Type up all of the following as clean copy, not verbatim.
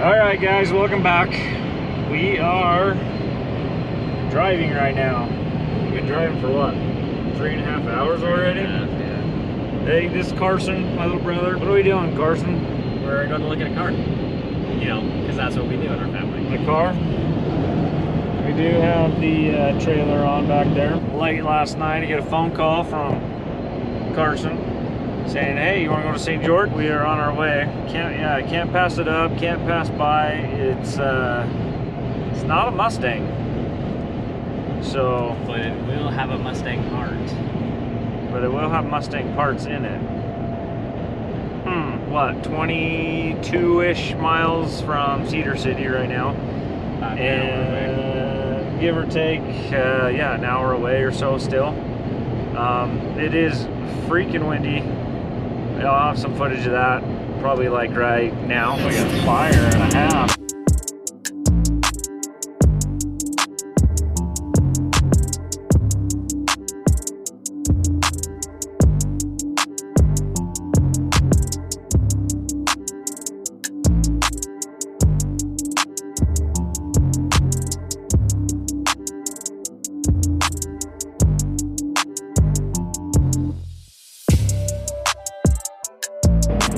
Alright guys, welcome back. We are driving right now. We've been driving for what? 3.5 hours already? Yeah. Hey, this is Carson, my little brother. What are we doing, Carson? We're going to look at a car. You know, because that's what we do in our family. The car? We do have the trailer on back there. Late last night, I get a phone call from Carson saying, hey, you want to go to St. George? We are on our way. Can't pass it up, can't pass by. It's not a Mustang. So, But it will have a Mustang part. but it will have Mustang parts in it. What, 22-ish miles from Cedar City right now. And give or take, yeah, an hour away or so still. It is freaking windy. I'll have some footage of that probably like right now. We got a fire and a half.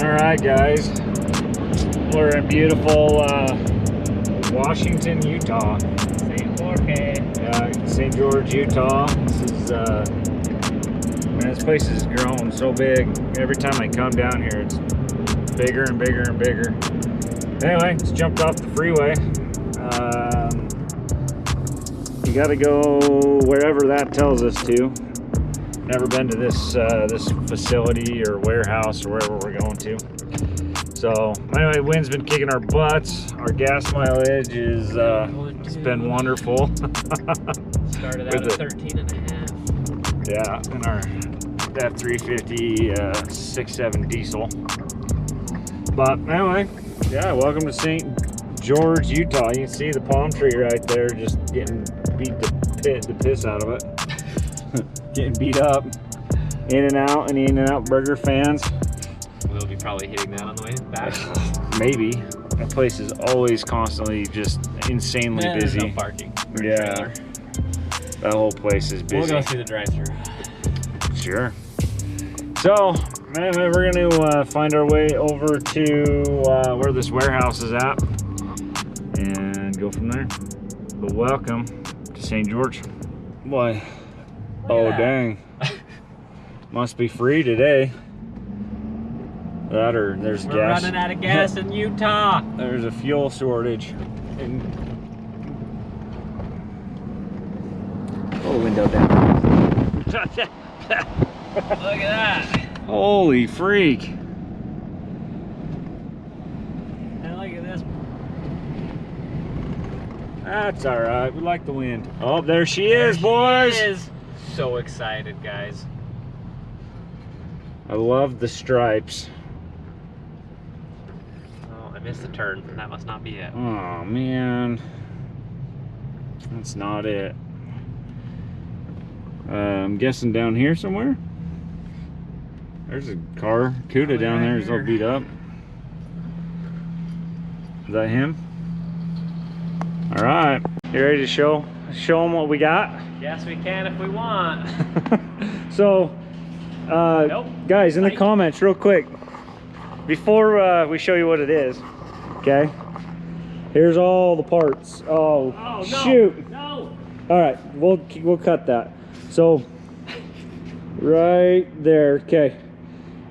Alright guys, we're in beautiful Washington, Utah. St. George, Utah. This is, man, this place has grown so big. Every time I come down here, it's bigger and bigger and bigger. Anyway, just jumped off the freeway. You gotta go wherever that tells us to. Never been to this this facility or warehouse or wherever we're going to. So anyway, wind's been kicking our butts. Our gas mileage is it's been wonderful. Started out at 13 and a half. Yeah, and our F350 6.7 diesel. But anyway, yeah, welcome to St. George, Utah. You can see the palm tree right there, just getting beat the piss out of it. Getting beat up. In and Out, any In and Out burger fans? We'll be probably hitting that on the way back. Maybe. That place is always constantly just insanely busy. There's no parking. Yeah. That whole place is busy. We'll go through the drive-thru. Sure. So, anyway, we're going to find our way over to where this warehouse is at and go from there. But welcome to St. George. Boy. Oh, dang. Must be free today. That or there's We're gas. running out of gas in Utah. There's a fuel shortage. Pull the window down. Look at that. Holy freak. And look at this. That's all right. We like the wind. Oh, there she is, boys. She is. So excited, guys. I love the stripes. Oh, I missed the turn. That must not be it. Oh, man. That's not it. I'm guessing down here somewhere. There's a car. Cuda down there is all beat up. Is that him? All right. You ready to show them what we got? Yes, we can if we want. So, Nope. guys, in the comments, real quick, before we show you what it is, okay? Here's all the parts. Oh no, shoot! No. All right, we'll cut that. So, right there, okay.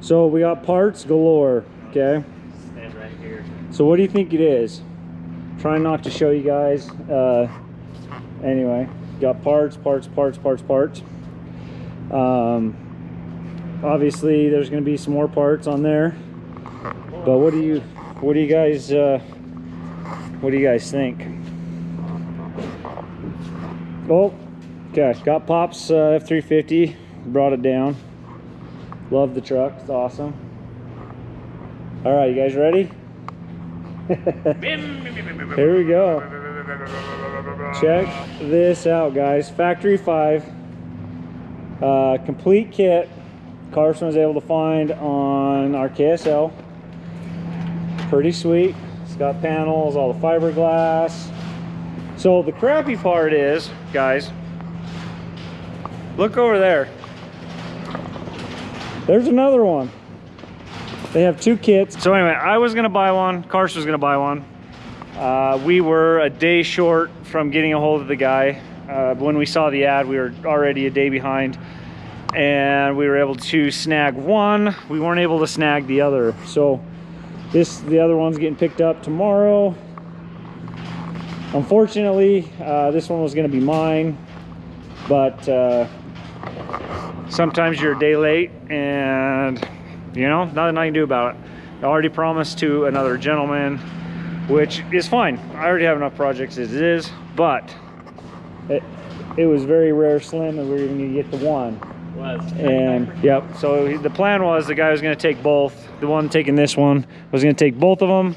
So we got parts galore, okay? Stand right here. So what do you think it is? Trying not to show you guys. Anyway. Got parts. Obviously there's going to be some more parts on there, but what do you guys think? Oh, okay, got Pop's F350, brought it down. Love the truck, it's awesome. All right, you guys ready? Here we go. Check this out, guys. Factory 5 complete kit Carson was able to find on our KSL. Pretty sweet. got panels, all the fiberglass. So the crappy part is, guys, look over there. There's another one. They have 2 kits. So anyway, I was gonna buy one, Carson was gonna buy one. We were a day short from getting a hold of the guy. When we saw the ad, we were already a day behind, and we were able to snag one. We weren't able to snag the other. So the other one's getting picked up tomorrow. Unfortunately, this one was gonna be mine, but sometimes you're a day late and you know, nothing I can do about it. I already promised to another gentleman, which is fine. I already have enough projects as it is, but it was very rare slim that we were even gonna get the one. And yep, so the plan was the guy was gonna take both. The one taking this one was gonna take both of them,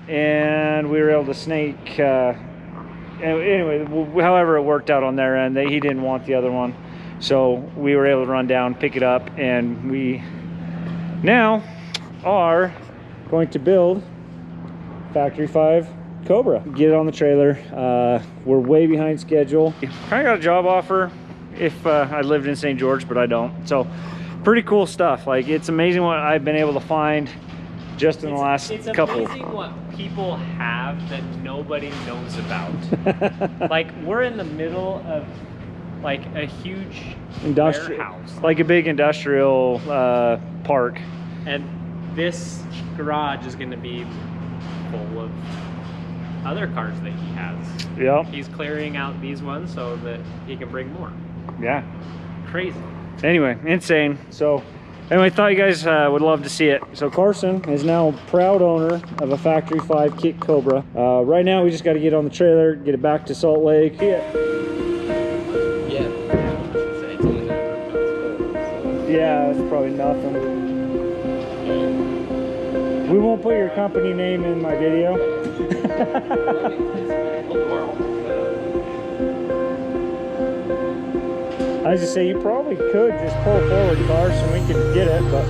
and we were able to snake anyway, however it worked out on their end. He didn't want the other one, so we were able to run down, pick it up, and we now are going to build Factory 5 Cobra. Get it on the trailer. We're way behind schedule. Kind of got a job offer if I lived in St. George, but I don't. So pretty cool stuff. Like, it's amazing what I've been able to find just in the last couple. It's amazing what people have that nobody knows about. Like, we're in the middle of like a huge warehouse, like a big industrial park, and this garage is going to be full of other cars that he has. Yeah, he's clearing out these ones so that he can bring more. Yeah, crazy. Anyway, insane. So anyway, thought you guys would love to see it. So Carson is now proud owner of a Factory 5 Kit Cobra. Right now we just got to get on the trailer, get it back to Salt Lake. Yeah, that's probably nothing. We won't put your company name in my video. I was just say you probably could just pull forward, Carson, we could get it, but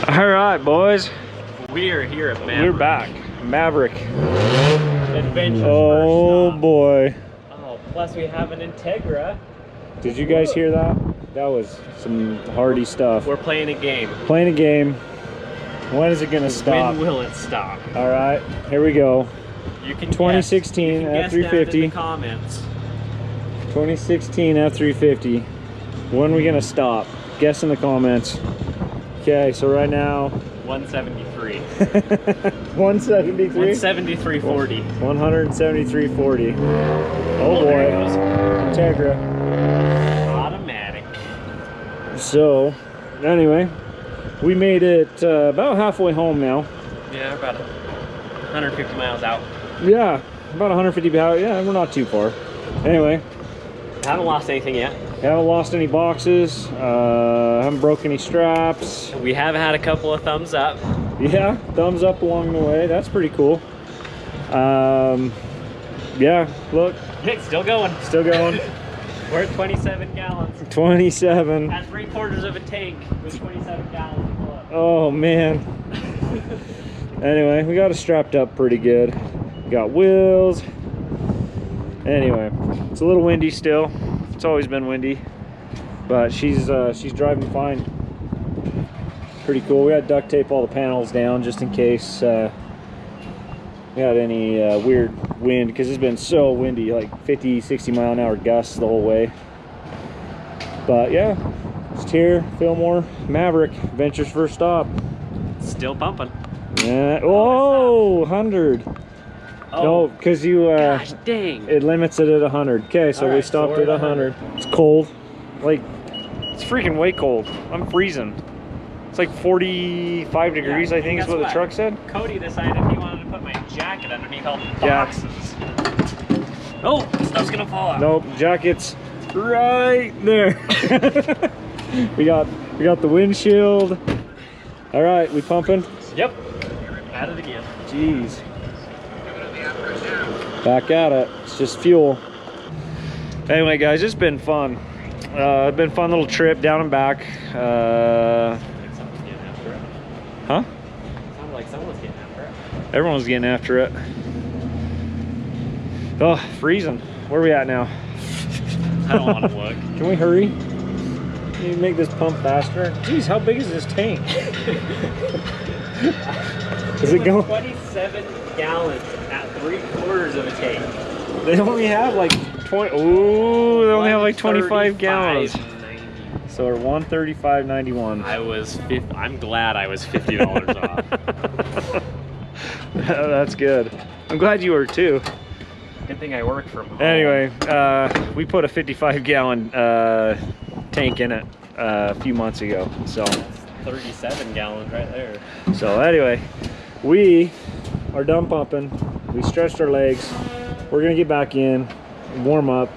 All right, boys. We are here at Maverick. We're back. Maverick. Adventure's Oh first stop. boy. Oh, plus we have an Integra. Did you guys hear that? That was some hardy stuff. We're playing a game. Playing a game. When is it gonna stop? When will it stop? All right, here we go. You can 2016 guess. You can guess down in F350. the comments. 2016 F350. When are we gonna stop? Guess in the comments. Okay, so right now 173. 173. 173.40. 173.40. Oh there it boy. goes. Integra. Automatic. So, anyway, we made it about halfway home now. Yeah, about 150 miles out. Yeah, about 150 out. Yeah, we're not too far. Anyway, Haven't lost anything yet. haven't lost any boxes. Haven't broke any straps. We have had a couple of thumbs up. Yeah, thumbs up along the way. That's pretty cool. Yeah, look, It's still going. still going. We're at 27 gallons. 27. At 3/4 of a tank with 27 gallons full up. Oh man. Anyway, we got it strapped up pretty good. Got wheels. Anyway, it's a little windy still. It's always been windy, but she's driving fine. Pretty cool. We had duct tape all the panels down just in case we had any weird wind, because it's been so windy, like 50-60 mile an hour gusts the whole way. But yeah, just here, Fillmore, Maverick, Adventure's first stop. Still pumping. Yeah. Oh, 100. Oh, No, because you gosh dang. it limits it at 100. Okay, so All we right, stopped so we're at 100. It's cold, like it's freaking way cold. I'm freezing. It's like 45 degrees, Yeah, I think is guess what the truck said. Cody decided he wanted to put my jacket underneath all the Yeah. boxes. Oh, stuff's gonna fall out. Nope, jacket's right there. we got the windshield. All right, we pumping. Yep. At it again. Jeez. Back at it. It's just fuel. Anyway, guys, it's been fun. It's been a fun little trip down and back. Someone's getting after it. Huh? Sounds like someone's getting after it. Everyone's getting after it. Oh, freezing. Where are we at now? I don't want to look. Can we hurry? Can you make this pump faster? Jeez, how big is this tank? Is it going? 27 gallons at 3/4 of a tank. They only have like 20. Ooh, they only have like 25 gallons. 135.90. So we're 135.91. I'm glad I was $50 off. That's good. I'm glad you were too. Good thing I work from home. Anyway, we put a 55-gallon tank in it a few months ago. So 37 gallons right there. So anyway, we are done pumping. We stretched our legs. We're gonna get back in, warm up,